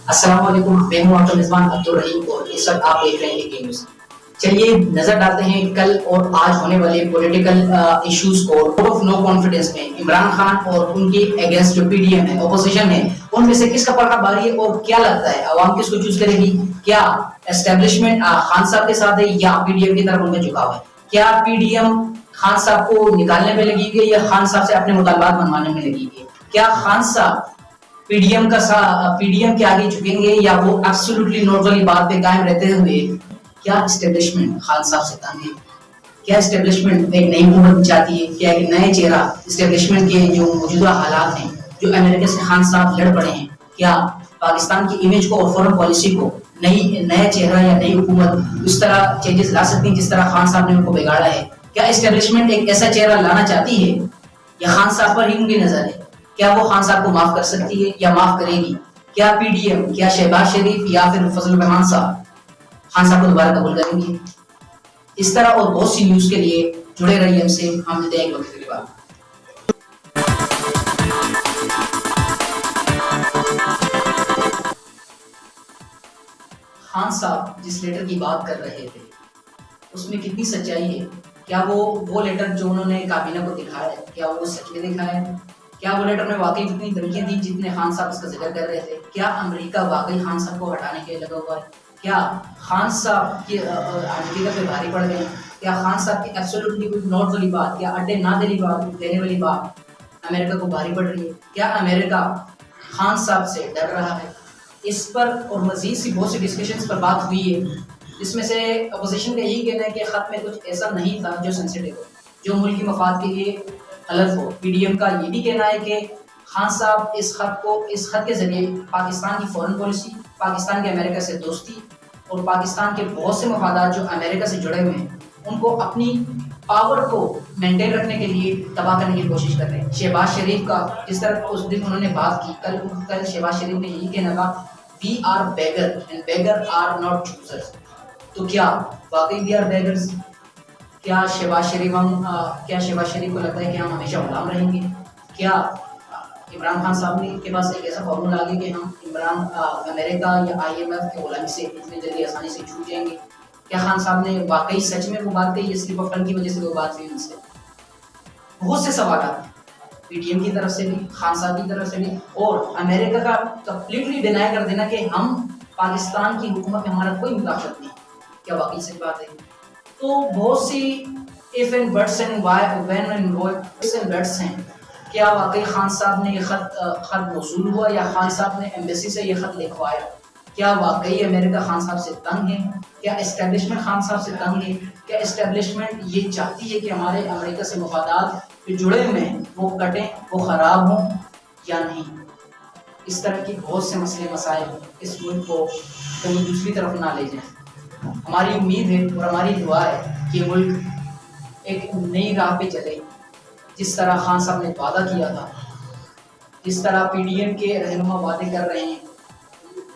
السلام علیکم، میں ہوں آپ کا میزبان عبدالرحیم اور اس وقت آپ دیکھ رہے ہیں AK نیوز۔ چلیے نظر ڈالتے ہیں کل اور آج ہونے والے پولیٹیکل ایشوز کو۔ ووٹ آف نو کانفیڈنس میں عمران خان اور ان کے اگینسٹ جو PDM ہے، اپوزیشن ہے، ان میں سے کس کا پرچہ بھاری ہے اور کیا لگتا ہے عوام کس کو چوز کرے گی؟ کیا اسٹیبلشمنٹ خان صاحب کے ساتھ ہے یا PDM کی طرف ان کا جھکاؤ ہے؟ کیا PDM خان صاحب کو نکالنے میں لگی گئی یا خان صاحب سے اپنے مطالبات منوانے میں لگی گئی؟ کیا خان صاحب PDM کے آگے جھکیں گے یا وہ ایبسولوٹلی نوٹ والی بات پہ قائم رہتے ہوئے؟ کیا اسٹیبلشمنٹ خان صاحب سے تنگ ہے؟ کیا اسٹیبلشمنٹ ایک نئی حکومت چاہتی ہے؟ کیا ایک نئے چہرہ اسٹیبلشمنٹ کے جو موجودہ حالات ہیں، جو امریکہ سے خان صاحب لڑ پڑے ہیں، کیا پاکستان کی امیج کو اور فورن پالیسی کو نیا چہرہ یا نئی حکومت اس طرح چینجز لا سکتی ہیں جس طرح خان صاحب نے ان کو بگاڑا ہے؟ کیا اسٹیبلشمنٹ ایک ایسا چہرہ لانا چاہتی ہے یا خان صاحب پر ہی ان کی نظر ہے؟ کیا وہ خان صاحب کو معاف کر سکتی ہے یا معاف کرے گی؟ کیا PDM، کیا شہباز شریف یا پھر فضل الرحمان صاحب خان صاحب کو دوبارہ قبول کریں گے؟ اس طرح اور بہت سی نیوز کے لیے جڑے رہیے ہم سے۔ ہم ملتے ہیں ایک وقت کے بعد۔ خان صاحب جس لیٹر کی بات کر رہے تھے اس میں کتنی سچائی ہے؟ کیا وہ لیٹر جو انہوں نے کابینہ کو دکھایا ہے، کیا وہ سچ میں دکھایا ہے؟ کیا وہ لیٹر میں واقعی جتنی دھمکیاں تھیں جتنے خان صاحب اس کا ذکر کر رہے تھے؟ کیا امریکہ واقعی خان صاحب کو ہٹانے کے لگا ہوا ہے؟ کیا خان صاحب کی امریکہ پہ بھاری پڑ گئے؟ کیا خان صاحب کی ایبسولوٹلی نوٹ والی بات، کیا اڈے نہ دینے والی بات امریکہ کو بھاری پڑ رہی ہے؟ کیا امریکہ خان صاحب سے ڈر رہا ہے؟ اس پر اور مزید سی بہت سی ڈسکشنز پر بات ہوئی ہے۔ اس میں سے اپوزیشن کا یہی کہنا ہے کہ خط میں کچھ ایسا نہیں تھا جو سینسیٹیو ہو، جو ملکی مفاد کے لیے غلط ہو۔ PDM کا یہ بھی کہنا ہے کہ خان صاحب اس خط کے ذریعے پاکستان کی فورن پالیسی، پاکستان کے امریکہ سے دوستی اور پاکستان کے بہت سے مفادات جو امریکہ سے جڑے ہوئے ہیں ان کو اپنی پاور کو مینٹین رکھنے کے لیے تباہ کرنے کی کوشش کر رہے ہیں۔ شہباز شریف کا جس طرح اس دن انہوں نے بات کی، کل شہباز شریف نے یہی کہنا تھا we are beggar and beggar are not choosers۔ تو کیا واقعی we are beggars؟ کیا شہباز شریف کو لگتا ہے کہ ہم ہمیشہ غلام رہیں گے؟ کیا عمران خان صاحب نے کے پاس ایک ایسا فارمولا آ گیا کہ ہم امریکہ یا IMF کے غلامی سے اتنی جلدی آسانی سے چھوٹ جائیں گے؟ کیا خان صاحب نے واقعی سچ میں وہ بات کہی یا سلپ آف ٹنگ کی وجہ سے وہ بات ہوئی ان سے؟ بہت سے سوالات PDM کی طرف سے بھی، خان صاحب کی طرف سے بھی، اور امریکہ کا کمپلیٹلی ڈینائی کر دینا کہ ہم پاکستان کی حکومت میں ہمارا کوئی مداخلت نہیں۔ کیا واقعی سچ بات ہے؟ تو بہت سی if and buts and why when and what and buts ہیں۔ کیا واقعی خان صاحب نے یہ خط موصول ہوا یا خان صاحب نے ایمبیسی سے یہ خط لکھوایا؟ کیا واقعی امریکہ خان صاحب سے تنگ ہے؟ کیا اسٹیبلشمنٹ خان صاحب سے تنگ ہے؟ کیا اسٹیبلشمنٹ یہ چاہتی ہے کہ ہمارے امریکہ سے مفادات جو جڑے ہوئے ہیں وہ کٹیں، وہ خراب ہوں یا نہیں؟ اس طرح کی بہت سے مسئلے مسائل اس ملک کو کہیں دوسری طرف نہ لے جائیں۔ ہماری امید ہے اور ہماری دعا ہے کہ ملک ایک نئی راہ پہ چلے، جس طرح خان صاحب نے وعدہ کیا تھا، جس طرح PDM کے رہنما وعدے کر رہے ہیں۔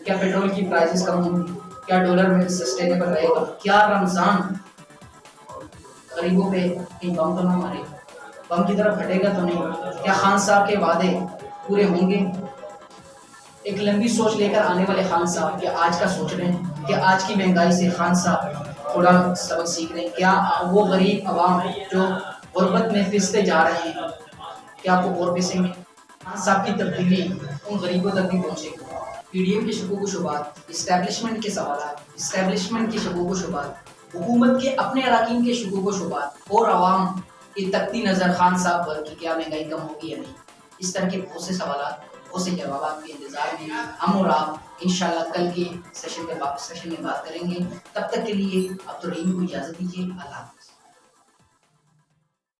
کیا پیٹرول کی پرائسز کم ہوں گی؟ کیا ڈالر میں سسٹینیبل رہے گا؟ کیا رمضان غریبوں پہ کہیں بم تو نہ مارے گا، بم کی طرف ہٹے گا تو نہیں؟ کیا خان صاحب کے وعدے پورے ہوں گے؟ ایک لمبی سوچ لے کر آنے والے خان صاحب کیا آج کا سوچ رہے ہیں کہ آج کی مہنگائی سے خان صاحب تھوڑا سبق سیکھ رہے ہیں؟ کیا وہ غریب عوام جو غربت میں پستے جا رہے ہیں کیا آپ کو اور پسیں گے؟ خان صاحب کی تبدیلی ان غریبوں تک بھی پہنچے گی۔ PDM کے شکوک و شبہات، اسٹیبلشمنٹ کے سوالات، اسٹیبلشمنٹ کے شکوک و شبہات، حکومت کے اپنے اراکین کے شکوک و شبہات اور عوام کی تکتی نظر خان صاحب پر کہ کیا مہنگائی کم ہوگی یا نہیں، اس طرح کے بہت سے سوالات، بہت سے جوابات کے انتظار میں ہم اور آپ انشاءاللہ کل کے سیشن میں بات کریں گے۔ تب تک کے لیے عبدالرحیم کو اجازت دیجیے۔ اللہ